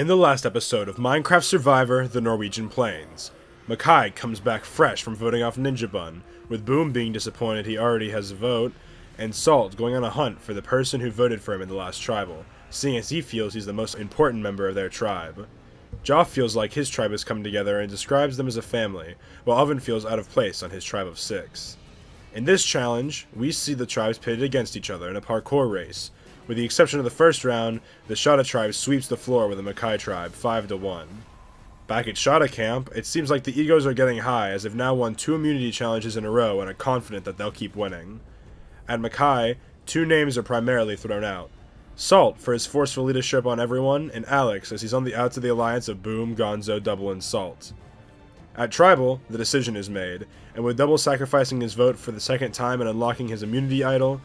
In the last episode of Minecraft Survivor, the Norwegian Plains, Micai comes back fresh from voting off NinjaBun, with Boom being disappointed he already has a vote, and Salt going on a hunt for the person who voted for him in the last tribal, seeing as he feels he's the most important member of their tribe. Joff feels like his tribe has come together and describes them as a family, while Ovven feels out of place on his tribe of 6. In this challenge, we see the tribes pitted against each other in a parkour race. With the exception of the first round, the Shattah tribe sweeps the floor with the Micai tribe 5-1. Back at Shattah camp, it seems like the egos are getting high as they've now won 2 immunity challenges in a row and are confident that they'll keep winning. At Micai, 2 names are primarily thrown out. Salt for his forceful leadership on everyone, and Alex as he's on the outs of the alliance of Boom, Gonzo, Double, and Salt. At Tribal, the decision is made, and with Double sacrificing his vote for the second time and unlocking his immunity idol,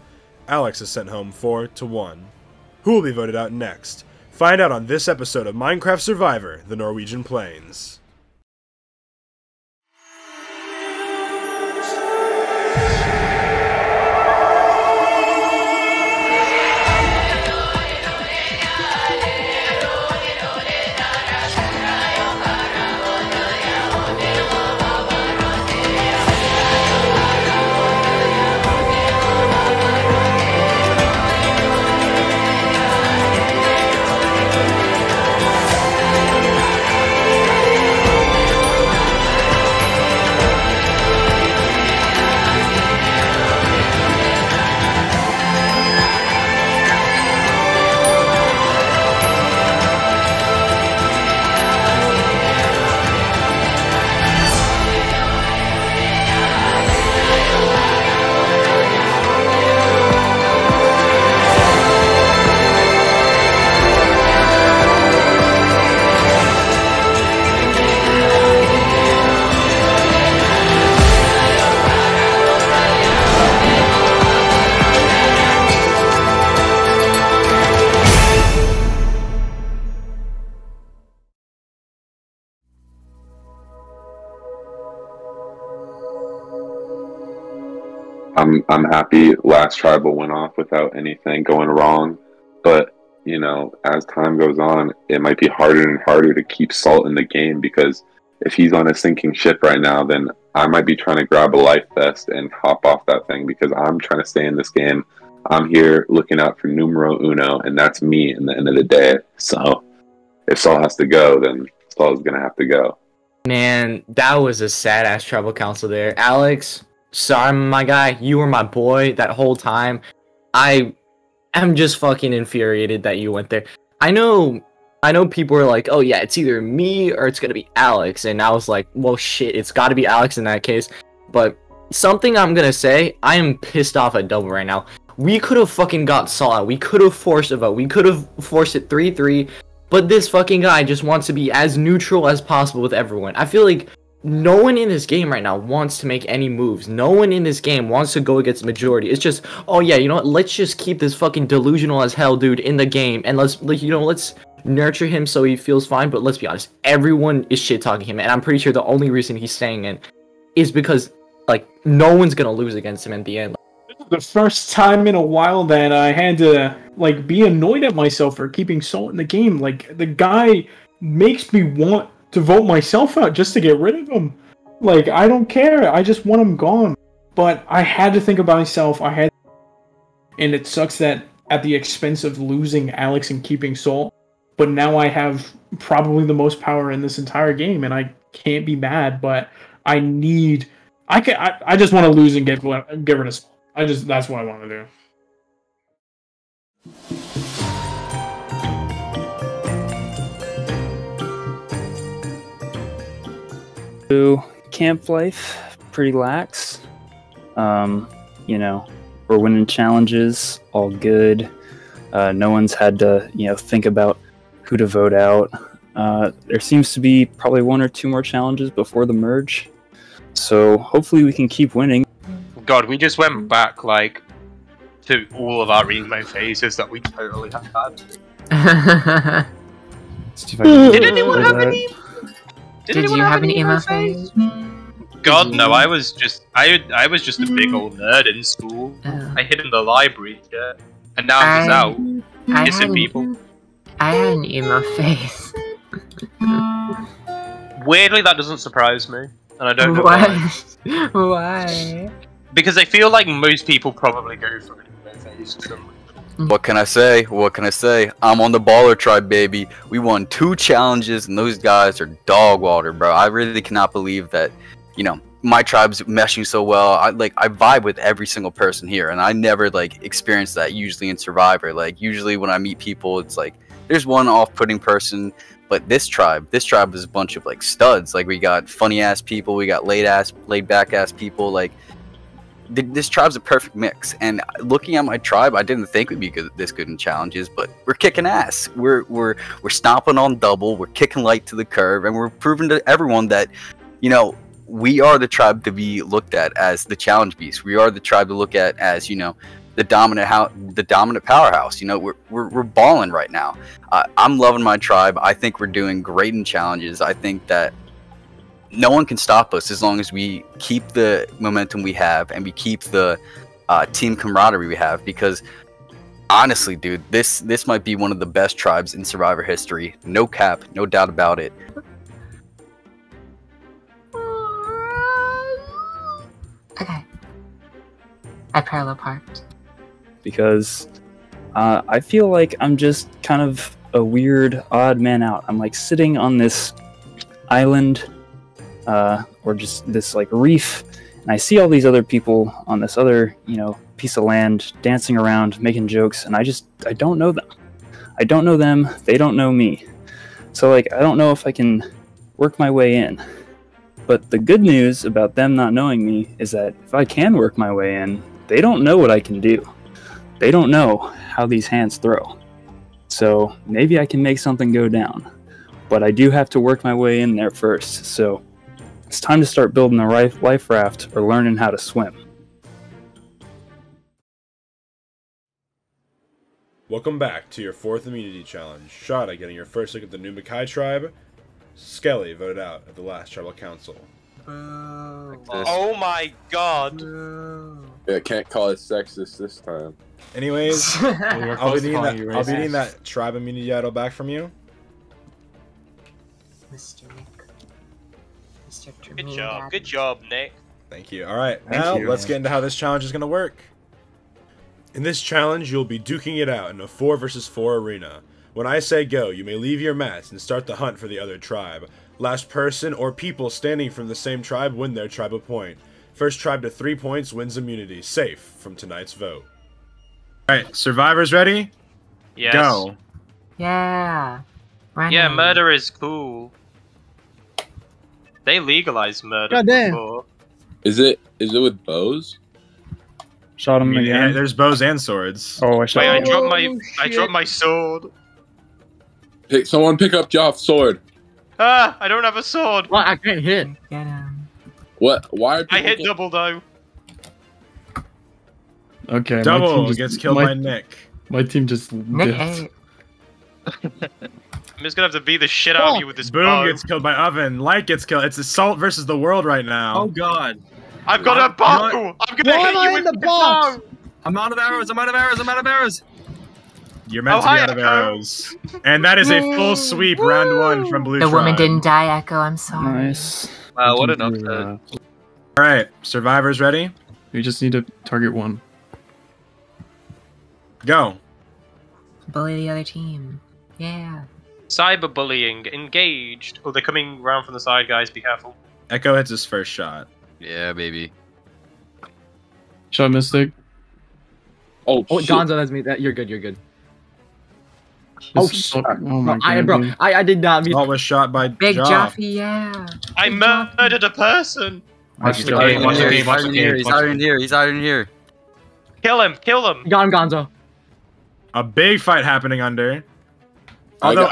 Alex is sent home 4-1. Who will be voted out next? Find out on this episode of Minecraft Survivor, the Norwegian Plains. I'm happy last tribal went off without anything going wrong, but you know, as time goes on, it might be harder and harder to keep Salt in the game, because if he's on a sinking ship right now, then I might be trying to grab a life vest and hop off that thing, because I'm trying to stay in this game. I'm here looking out for numero uno, and that's me in the end of the day. So if Salt has to go, then Salt is gonna have to go. Man, that was a sad-ass tribal council there. Alex, sorry, my guy. You were my boy that whole time. I am just fucking infuriated that you went there. I know people are like, oh yeah, it's either me or it's gonna be Alex. And I was like, well shit, it's gotta be Alex in that case. But something I'm gonna say, I am pissed off at Double right now. We could have fucking got Saul out. We could have forced a vote. We could have forced it 3-3. But this fucking guy just wants to be as neutral as possible with everyone. I feel like no one in this game right now wants to make any moves. No one in this game wants to go against the majority. It's just, oh yeah, you know what? Let's just keep this fucking delusional as hell dude in the game, and let's nurture him so he feels fine. But let's be honest, everyone is shit talking him, and I'm pretty sure the only reason he's staying in is because like no one's gonna lose against him in the end. The first time in a while that I had to like be annoyed at myself for keeping Salt in the game. Like, the guy makes me want to vote myself out just to get rid of him. Like, I don't care. I just want him gone. But I had to think about myself. And it sucks that at the expense of losing Alex and keeping Salt. But now I have probably the most power in this entire game, and I can't be mad. But I just want to lose and get rid of Salt. That's what I want to do. So, camp life, pretty lax. You know, we're winning challenges, all good. No one's had to, think about who to vote out. There seems to be probably 1 or 2 more challenges before the merge. So, hopefully we can keep winning. God, we just went back, like, to all of our emo phases that we totally had. Did anyone have any? Did you have an emo phase? God, no, I was just a big old nerd in school. I hid in the library, yeah. And now I'm just out, kissing people. I had an emo phase. Weirdly, that doesn't surprise me, and I don't know Why? why. Why? Because I feel like most people probably go for it in their face for some reason. What can I say? What can I say? I'm on the baller tribe, baby. We won 2 challenges, and those guys are dog water, bro. I really cannot believe that, you know, my tribe's meshing so well. I vibe with every single person here, and I never like experience that usually in Survivor. Like usually when I meet people, it's like there's one off-putting person, but this tribe is a bunch of like studs. Like we got funny ass people, we got laid back ass people. Like this tribe's a perfect mix. And looking at my tribe, I didn't think we'd be this good in challenges, but we're kicking ass. We're stomping on double. We're kicking light to the curve, and we're proving to everyone that, you know, we are the tribe to be looked at as the challenge beast. We are the tribe to look at as, you know, the dominant powerhouse. You know, we're balling right now. I'm loving my tribe. I think we're doing great in challenges. I think that no one can stop us as long as we keep the momentum we have and we keep the team camaraderie we have. Because honestly, dude, this might be one of the best tribes in Survivor history. No cap, no doubt about it. Okay. I parallel parked. Because I feel like I'm just kind of a weird, odd man out. I'm like sitting on this island, or just this like reef, and I see all these other people on this other, you know, piece of land dancing around, making jokes, and I don't know them. I don't know them. They don't know me. So like, I don't know if I can work my way in. But the good news about them not knowing me is that if I can work my way in, they don't know what I can do. They don't know how these hands throw. So maybe I can make something go down. But I do have to work my way in there first. So it's time to start building a life raft or learning how to swim. Welcome back to your 4th immunity challenge. Shattah getting your first look at the new Micai tribe. Skelly voted out at the last tribal council. Oh my god! Yeah, can't call it sexist this time. Anyways, I'll be needing that tribe immunity idol back from you. Mr. Nick. Mr. Good job, Nick. Thank you. Alright, now let's get into how this challenge is going to work. In this challenge, you'll be duking it out in a 4 versus 4 arena. When I say go, you may leave your mats and start the hunt for the other tribe. Last person or people standing from the same tribe win their tribe a point. First tribe to 3 points wins immunity, safe from tonight's vote. Alright, survivors ready? Yes. Go. Yeah. Yeah, murder is cool. They legalized murder before. Is it with bows? Shot him again. Yeah, there's bows and swords. Oh, I shot Wait, him. I dropped my sword. Someone pick up Joff's sword. Ah, I don't have a sword. What? I can't hit. Get him. What? Why are I hit people double though. Okay. Double gets killed by Nick. My team just Nick dipped. I'm just gonna have to beat the shit out of you with this Boom bow. gets killed by Ovven. Light gets killed. It's Assault versus the world right now. Oh god. I've got a bow! I'm gonna hit you with the bow! I'm out of arrows, I'm out of arrows, I'm out of arrows! You're meant to be out of arrows. And that is a full sweep, round 1 from Blue The Tribe. woman didn't die, Echo. I'm sorry. Nice. Wow, what an upset. Alright, survivors ready? We just need to target one. Go. Bully the other team. Yeah. Cyberbullying engaged. Oh, they're coming round from the side, guys. Be careful. Echo hits his first shot. Yeah, baby. Shot Mystic. Oh, Oh, shit. Gonzo, that's me. You're good. You're good. Oh shit! Oh my god. I did not mean. Salt was shot by Big Joff. Joffy, yeah. I murdered a person! Watch the cave, watch the cave, watch the cave. He's out in here, he's out in here. Kill him! Kill him! Got him, Gonzo. A big fight happening under. Although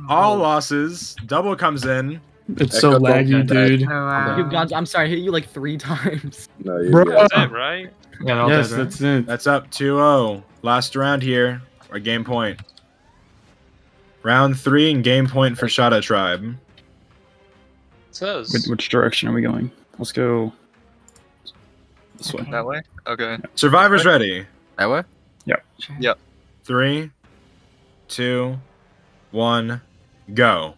all losses, double comes in. It's so laggy, dude. Oh, wow. Gonzo, I'm sorry, I hit you like 3 times. No, you're Bro. good. That's it, right? Yes, that's it. That's up 2-0. Last round here, or game point. Round 3 and game point for Shattah Tribe. Which direction are we going? Let's go this way. That way? Okay. Survivors ready? That way? Sure. Yep. 3, 2, 1, go.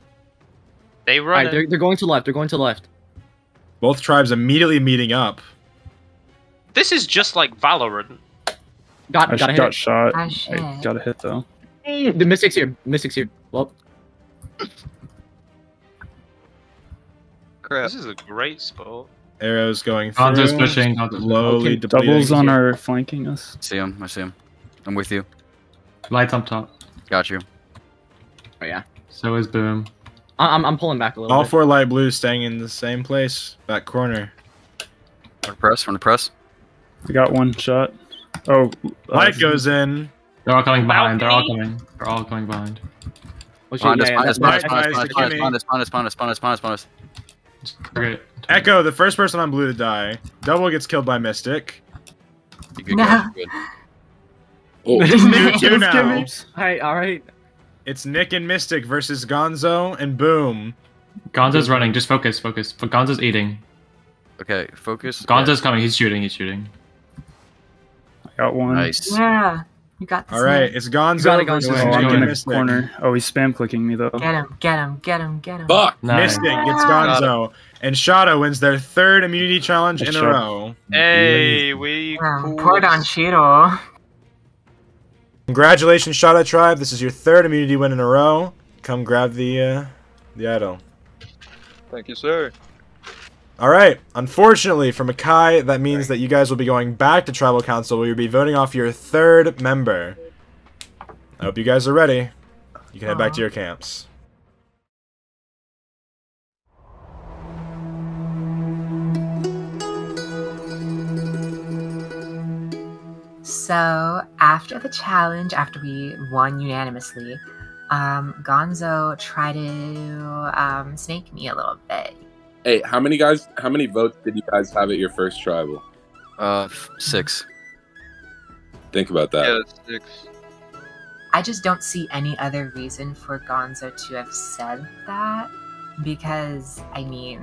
They All run. right, they're going to the left. They're going to the left. Both tribes immediately meeting up. This is just like Valorant. I Got hit. got shot. Ah, shit. I got a hit though. The Mystic's here. Mystic's here. Well, Crap. This is a great spot. Arrows going through. Gonzo's pushing. Gonzo's Slowly Okay, depleting. Doubles on our flanking us. See him. I see him. I'm with you. Lights up top. Got you. oh yeah. So is Boom. I'm pulling back a little All bit. 4 light blues staying in the same place. Back corner. From the press. From the press. We got one shot. Oh, Light goes in. They're all coming behind. They're all Balcony. coming. They're all coming behind. Oh, shit, Behind us. yeah, Behind us. that's- Behind us. Micai, Behind us. Kimmi. Behind us. Behind us. Behind us. Behind us. Behind us. Behind us. Target. Echo, the first person on blue to die. Double gets killed by Mystic. You good, No. guys, you good. It's 2-2 now. All right. It's Nick and Mystic versus Gonzo and Boom. Gonzo's running. Just focus. Focus. But Gonzo's eating. Okay, focus. Gonzo's coming. He's shooting. He's shooting. I got one. Nice. Yeah. You got this. All right, man. it's Gonzo got it, versus Gonzo. Oh, Nick I'm and in the Mystic. corner. Oh, he's spam clicking me though. Get him, get him, get him, get him. Fuck. Nice. Mystic gets Got Gonzo, and Shattah wins their 3rd immunity challenge in a Shut- row. Hey, we. Poor Don Cheadle. Congratulations, Shattah tribe. This is your 3rd immunity win in a row. Come grab the idol. Thank you, sir. All right. Unfortunately for Micai, that means that you guys will be going back to Tribal Council where you'll be voting off your 3rd member. I hope you guys are ready. You can head back to your camps. So after the challenge, after we won unanimously, Gonzo tried to snake me a little bit. Hey, how many votes did you guys have at your first tribal? 6. Think about that. Yeah, 6. I just don't see any other reason for Gonzo to have said that because, I mean,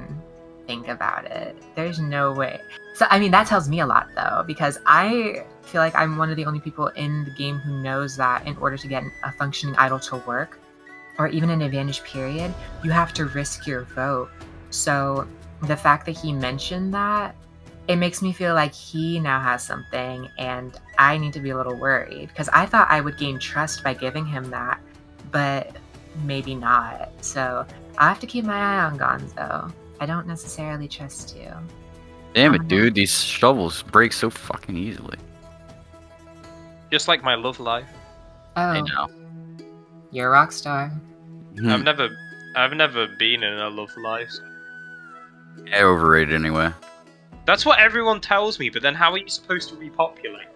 think about it. There's no way. So, I mean, that tells me a lot, though, because I feel like I'm one of the only people in the game who knows that in order to get a functioning idol to work, or even an advantage period, you have to risk your vote. So, the fact that he mentioned that, it makes me feel like he now has something, and I need to be a little worried, because I thought I would gain trust by giving him that, but maybe not. So, I'll have to keep my eye on Gonzo. I don't necessarily trust you. Damn it, dude. These shovels break so fucking easily. Just like my love life. Oh, Hey, now. you're a rock star. I've never been in a love life. Yeah, overrated anyway. That's what everyone tells me, but then how are you supposed to repopulate?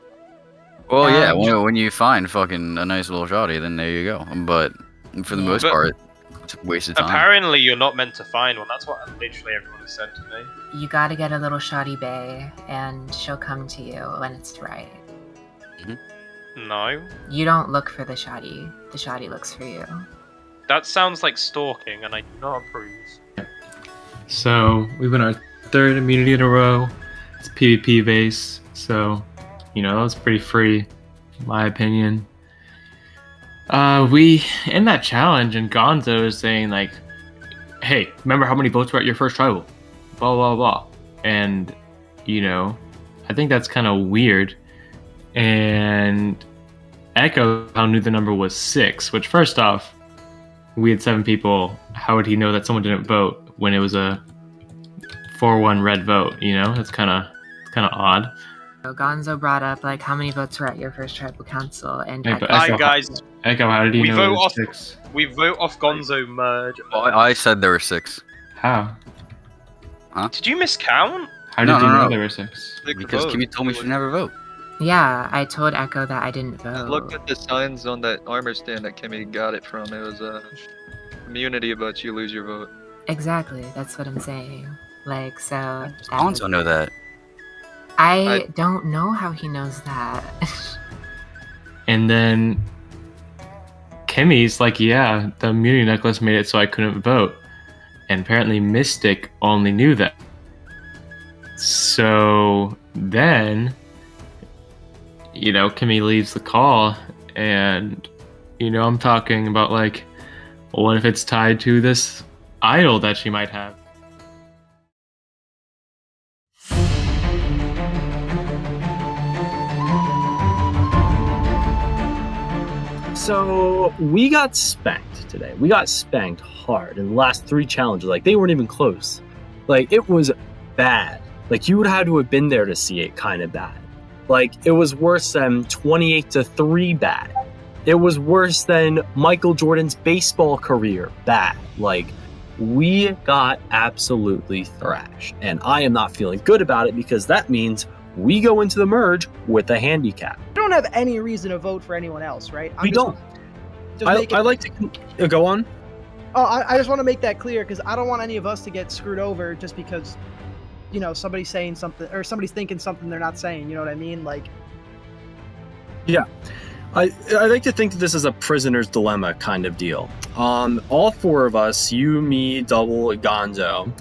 Well, yeah, Um, when you find fucking a nice little shotty, then there you go. But for the most But- part, it's a waste of time. Apparently, you're not meant to find one. That's what literally everyone has said to me. You gotta get a little shoddy bae, and she'll come to you when it's right. No. You don't look for the shoddy looks for you. That sounds like stalking, and I do not approve. So we win our 3rd immunity in a row. It's PvP base, so you know that was pretty free, in my opinion. We in that challenge, and Gonzo is saying like, "Hey, remember how many votes were at your first tribal?" Blah blah blah, and you know, I think that's kind of weird. And Echo knew the number was 6, which first off, we had 7 people. How would he know that someone didn't vote when it was a 4-1 red vote? You know, it's kind of odd. So Gonzo brought up like how many votes were at your first tribal council, and Hey, but Hi Echo, guys, Echo, how did he we know vote it was off. 6? We vote off Gonzo merge. Well, I said there were 6. How? Did you miscount? How did No, you no, know no. there were 6? Because Kimmi told me she never vote. yeah, I told Echo that I didn't I vote. looked at the signs on that armor stand that Kimmi got it from. It was immunity, but you lose your vote. Exactly, that's what I'm saying. Like, so that Gonzo was- know that. I don't know how he knows that. And then Kimmy's like, yeah, the immunity necklace made it so I couldn't vote. And apparently Mystic only knew that. So then, you know, Kimmi leaves the call, and, you know, I'm talking about like, well, what if it's tied to this idol that she might have. So we got spanked today. We got spanked hard in the last 3 challenges. Like, they weren't even close. Like, it was bad. Like, you would have to have been there to see it kind of bad. Like, it was worse than 28-3 bad. It was worse than Michael Jordan's baseball career bad. Like, we got absolutely thrashed. And I am not feeling good about it because that means we go into the merge with a handicap. We don't have any reason to vote for anyone else, right? We don't. I like to go on. Oh, I just want to make that clear because I don't want any of us to get screwed over just because, you know, somebody's saying something or somebody's thinking something they're not saying. You know what I mean? Like, yeah. I like to think that this is a prisoner's dilemma kind of deal. All 4 of us, you, me, Double, Gonzo,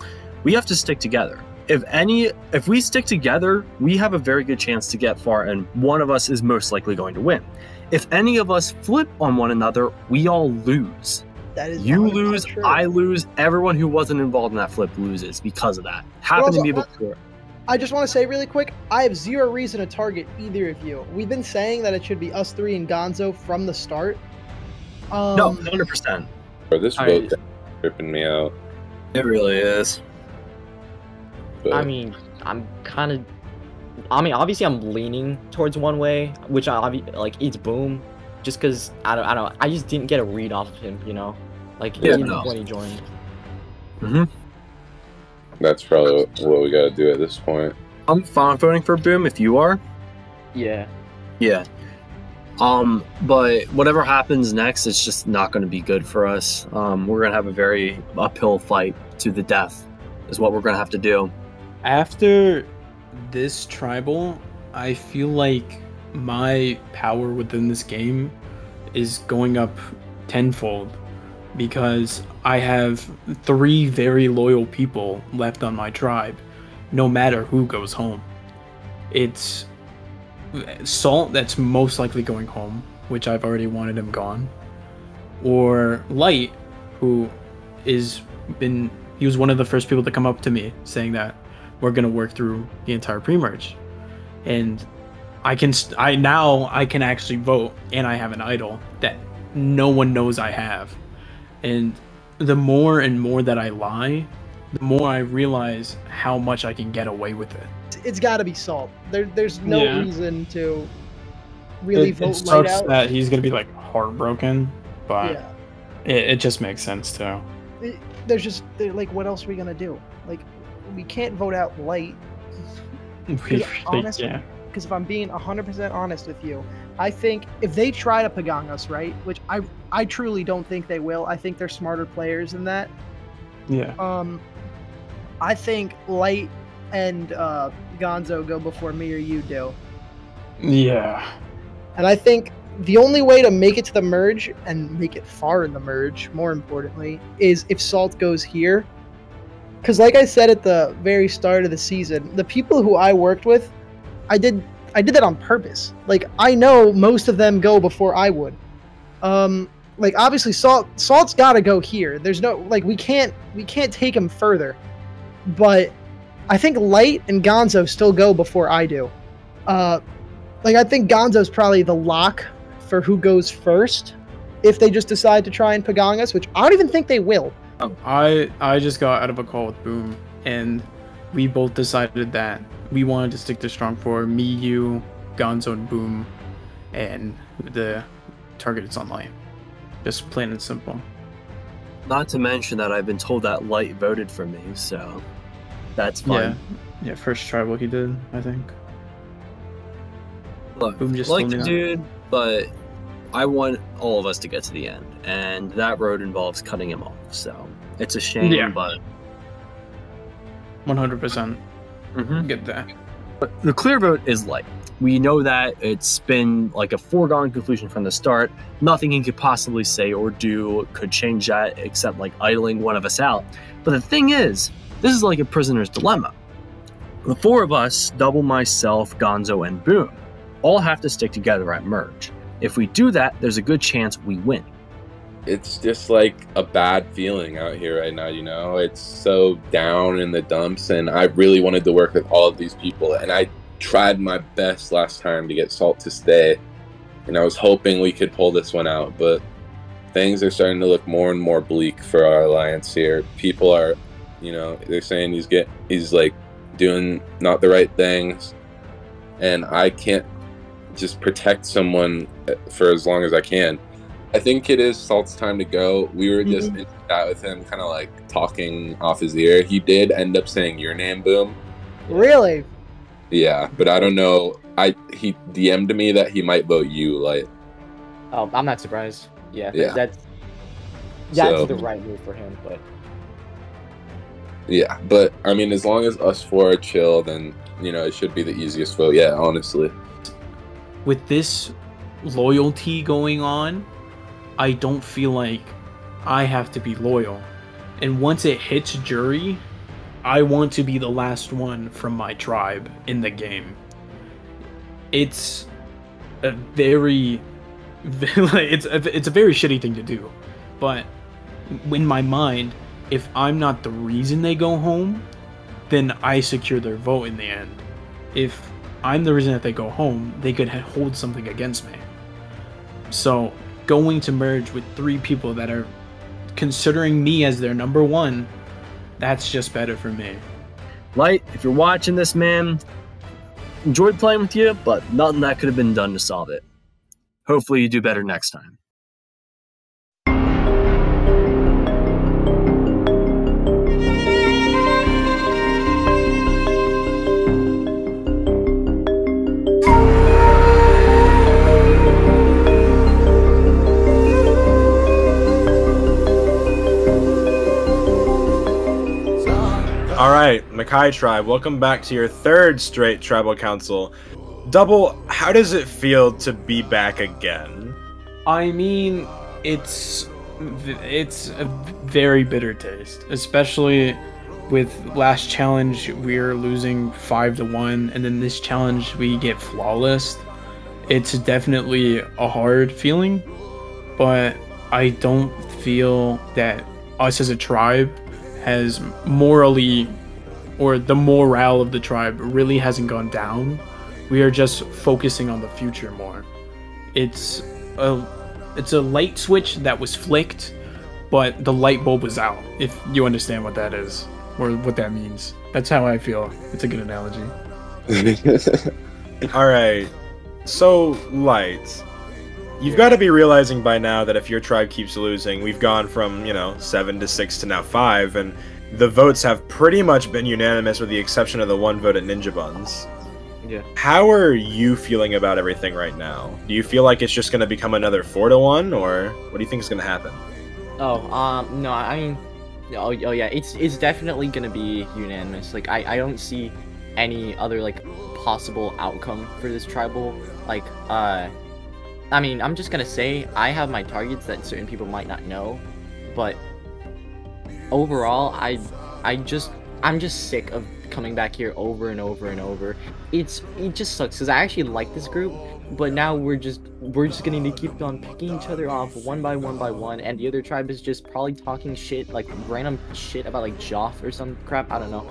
we have to stick together. If we stick together, we have a very good chance to get far, and one of us is most likely going to win. If any of us flip on one another, we all lose. That is you lose, true. I lose, everyone who wasn't involved in that flip loses because of that. Happened to me before. I just want to say really quick, I have 0 reason to target either of you. We've been saying that it should be us 3 and Gonzo from the start. No, 100%. Bro, this vote is tripping me out. It really is. But I mean, obviously I'm leaning towards one way, which it's Boom, just because I just didn't get a read off of him, you know, like when he joined. That's probably what we gotta do at this point. I'm fine voting for Boom if you are. Yeah. Yeah. But whatever happens next, it's just not going to be good for us. We're going to have a very uphill fight to the death, is what we're going to have to do. After this tribal, I feel like my power within this game is going up tenfold because I have 3 very loyal people left on my tribe, no matter who goes home. It's Salt that's most likely going home, which I've already wanted him gone, or Light, who he was one of the first people to come up to me saying that we're gonna work through the entire pre-merge, and I can actually vote, and I have an idol that no one knows I have. And the more and more that I lie, the more I realize how much I can get away with it. It's got to be Salt. There's no reason to really vote it Light sucks out. that he's gonna be like heartbroken, but it just makes sense too. Like, what else are we gonna do? Like, we can't vote out Light. Because if I'm being 100% honest with you, I think if they try to Pagong us, right, which I truly don't think they will. I think they're smarter players than that. Yeah. I think Light and Gonzo go before me or you do. Yeah. And I think the only way to make it to the merge, and make it far in the merge, more importantly, is if Salt goes here. Because like I said at the very start of the season, the people who I worked with, I did that on purpose. Like, I know most of them go before I would. Like, obviously Salt's got to go here. There's no, like, we can't take him further. But I think Light and Gonzo still go before I do. Like, I think Gonzo's probably the lock for who goes first if they just decide to try and Pagong us, which I don't even think they will. I just got out of a call with Boom, and we both decided that we wanted to stick to Strong 4, me, you, Gonzo, and Boom, and the target is on Light. Just plain and simple. Not to mention that I've been told that Light voted for me, so that's fine. Yeah, first tribal he did, I think. Look, Boom just like the dude, but I want all of us to get to the end, and that road involves cutting him off, so it's a shame, but 100%. Get that. But the clear vote is Light. We know that it's been like a foregone conclusion from the start. Nothing he could possibly say or do could change that except like idling one of us out. But the thing is, this is like a prisoner's dilemma. The 4 of us, Double, myself, Gonzo, and Boom, all have to stick together at merge. If we do that, there's a good chance we win. it's just like a bad feeling out here right now, you know? It's so down in the dumps, and I really wanted to work with all of these people, and I tried my best last time to get Salt to stay, and I was hoping we could pull this one out, but things are starting to look more and more bleak for our alliance here. People are, you know, they're saying he's like doing not the right things, and I can't just protect someone for as long as I can. I think it is Salt's time to go. We were just in chat with him, kind of like talking off his ear. He did end up saying your name, Boom. Really? Yeah, but I don't know. He DM'd me that he might vote you, like. Oh, I'm not surprised. Yeah, Yeah. that's So- the right move for him, but Yeah, but I mean, as long as us four are chill, then, you know, it should be the easiest vote. Yeah, honestly. With this loyalty going on, I don't feel like I have to be loyal. And once it hits jury, I want to be the last one from my tribe in the game. It's a very it's a very shitty thing to do. But in my mind, if I'm not the reason they go home, then I secure their vote in the end. If I'm the reason that they go home, they could hold something against me. So going to merge with 3 people that are considering me as their number 1, that's just better for me. Light, if you're watching this, man, enjoyed playing with you, but nothing that could have been done to solve it. Hopefully you do better next time. Alright, Micai tribe, welcome back to your 3rd straight tribal council. Double, how does it feel to be back again? I mean, it's a very bitter taste, especially with last challenge we're losing 5-1, and then this challenge we get flawless. It's definitely a hard feeling, but I don't feel that us as a tribe has morally, or the morale of the tribe really hasn't gone down. We are just focusing on the future more. It's a light switch that was flicked, but the light bulb was out, if you understand what that is, or what that means. That's how I feel. It's a good analogy. Alright, so Light, you've got to be realizing by now that if your tribe keeps losing, we've gone from, 7 to 6 to now 5, and the votes have pretty much been unanimous with the exception of the 1 vote at NinjaBun's. Yeah. How are you feeling about everything right now? Do you feel like it's just going to become another 4-1, or what do you think is going to happen? No, I mean, oh yeah, it's definitely gonna be unanimous. Like, I don't see any other, like, possible outcome for this tribal. Like, I mean, I'm just gonna say I have my targets that certain people might not know, but overall, I'm just sick of coming back here over and over and over. It just sucks because I actually like this group, but now we're just gonna need to keep on picking each other off one by one, and the other tribe is just probably talking shit, like random shit about like Joff or some crap. I don't know,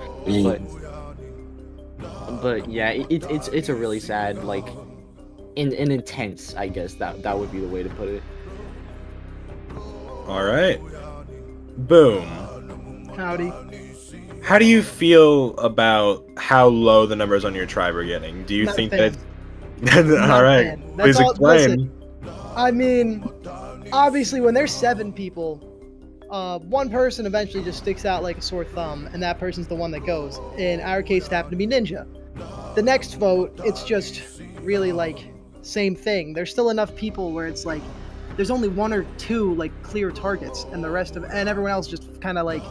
but yeah, it's a really sad, like, and intense, I guess that would be the way to put it. All right, Boom. Howdy. How do you feel about how low the numbers on your tribe are getting? Do you think that? All right, please explain. I mean, obviously, when there's 7 people, one person eventually just sticks out like a sore thumb, and that person's the one that goes. In our case, it happened to be Ninja. The next vote, it's just really like same thing. There's still enough people where it's like there's only 1 or 2 like clear targets, and everyone else just kind of like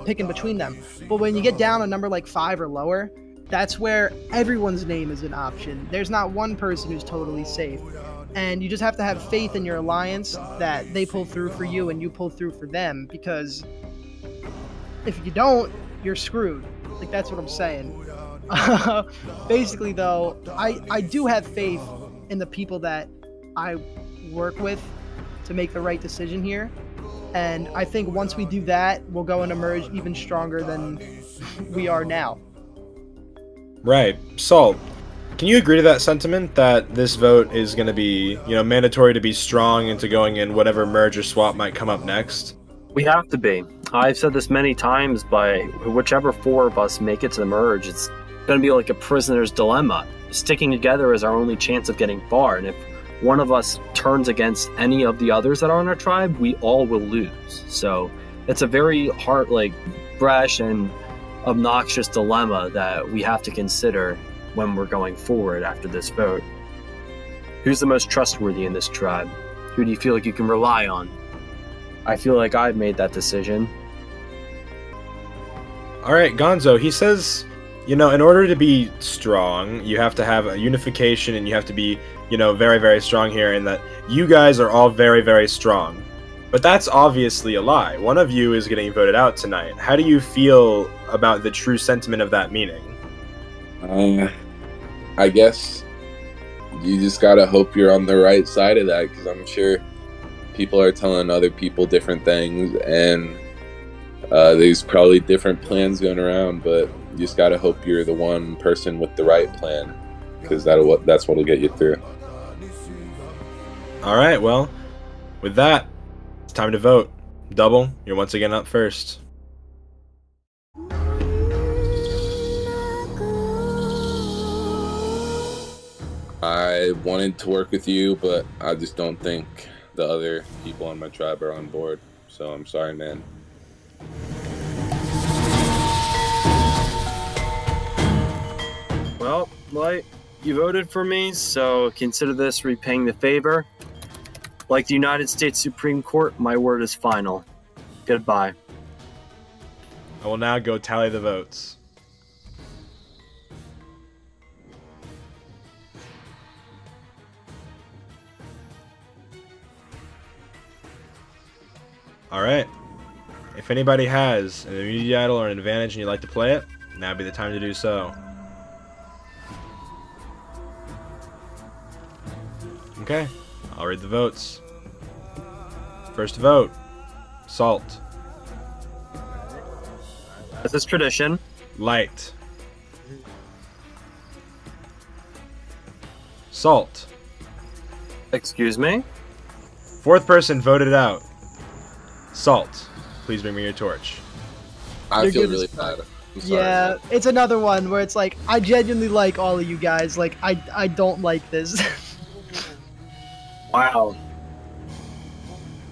picking between them. But when you get down a number like 5 or lower, that's where everyone's name is an option. There's not one person who's totally safe. And you just have to have faith in your alliance that they pull through for you and you pull through for them, because if you don't, you're screwed. Like, that's what I'm saying. Basically, though, I do have faith in the people that I work with, to make the right decision here. And I think once we do that, we'll go into merge even stronger than we are now. Right. Salt, can you agree to that sentiment that this vote is going to be, mandatory to be strong into going in whatever merge or swap might come up next? We have to be. I've said this many times, but whichever 4 of us make it to the merge, it's going to be like a prisoner's dilemma. Sticking together is our only chance of getting far, and if one of us turns against any of the others that are on our tribe, we all will lose. So it's a very hard, brash and obnoxious dilemma that we have to consider when we're going forward after this vote. Who's the most trustworthy in this tribe? Who do you feel like you can rely on? I feel like I've made that decision. Alright, Gonzo, he says, in order to be strong, you have to have a unification and you have to be, very, very strong here, and that you guys are all very, very strong. But that's obviously a lie. One of you is getting voted out tonight. How do you feel about the true sentiment of that meaning? I guess you just gotta hope you're on the right side of that, because I'm sure people are telling other people different things, and there's probably different plans going around, but you just gotta hope you're the one person with the right plan, because that's what'll get you through. Alright, well, with that, it's time to vote. Double, you're once again up first. I wanted to work with you, but I just don't think the other people on my tribe are on board, so I'm sorry, man. Well, Light, you voted for me, so consider this repaying the favor. Like the United States Supreme Court, my word is final. Goodbye. I will now go tally the votes. Alright. If anybody has an immunity idol or an advantage and you'd like to play it, now would be the time to do so. Okay, I'll read the votes. First vote, Salt. As is tradition. Light. Salt. Excuse me? 4th person voted out. Salt, please bring me your torch. I feel really bad. I'm sorry, Yeah, man. it's another one where it's like, I genuinely like all of you guys. Like, I don't like this. Wow.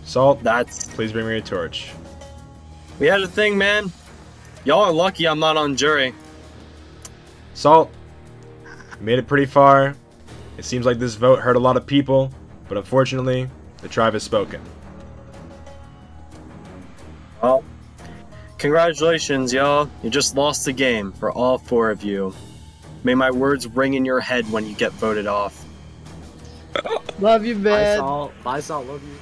Salt, please bring me your torch. We had a thing, man. Y'all are lucky I'm not on jury. Salt, you made it pretty far. It seems like this vote hurt a lot of people, but unfortunately, the tribe has spoken. Well, congratulations, y'all. You just lost the game for all 4 of you. May my words ring in your head when you get voted off. Love you, man. Bye, Salt. Love you.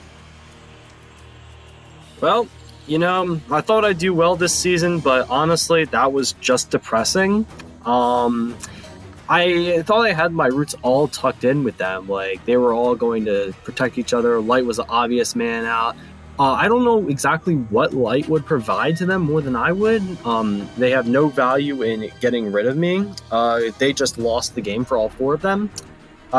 Well, I thought I'd do well this season, but honestly, that was just depressing. I thought I had my roots all tucked in with them. Like, they were all going to protect each other. Light was the obvious man out. I don't know exactly what Light would provide to them more than I would. They have no value in getting rid of me. They just lost the game for all 4 of them.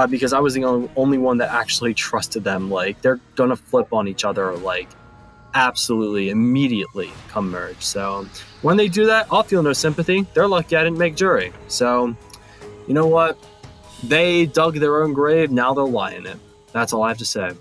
Because I was the only one that actually trusted them. Like, they're gonna flip on each other, like, absolutely, immediately come merge. So, when they do that, I'll feel no sympathy. They're lucky I didn't make jury. So, you know what? They dug their own grave, now they'll lie in it. That's all I have to say.